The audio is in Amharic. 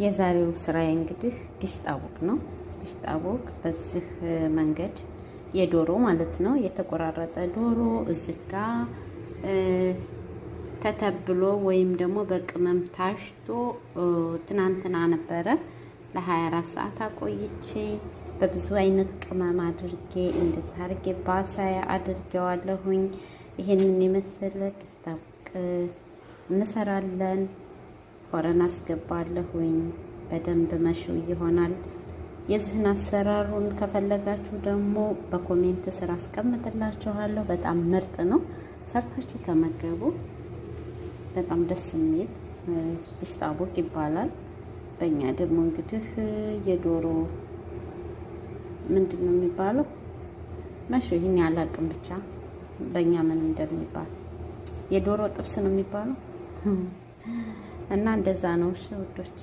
የዛሬው ስራዬ እንግዲህ ግሽጣ ወጥ ነው። ግሽጣ ወጥ በዚህ መንገድ የዶሮ ማለት ነው የተቆራረጠ ዶሮ እዚህ ጋ ተተብሎ ወይም ደግሞ በቅመም ታሽቶ ትናንትና ነበረ ለ24 ሰዓት አቆይቼ በብዙ አይነት ቅመም አድርጌ እንደዚህ አድርጌ ባሳያ አድርጌዋለሁኝ። ይሄንን የመሰለ ግሽጣ ወጥ እንሰራለን። ፎረን አስገባለሁኝ። በደንብ መሽው ይሆናል። የዚህን አሰራሩን ከፈለጋችሁ ደግሞ በኮሜንት ስር አስቀምጥላችኋለሁ። በጣም ምርጥ ነው። ሰርታችሁ ተመገቡ። በጣም ደስ የሚል ግሽጣ ወጥ ይባላል። በእኛ ደግሞ እንግዲህ የዶሮ ምንድን ነው የሚባለው? መሽው ይህን ያላቅም ብቻ በእኛ ምን እንደሚባል የዶሮ ጥብስ ነው የሚባለው እና እንደዛ ነው። እሺ ውዶች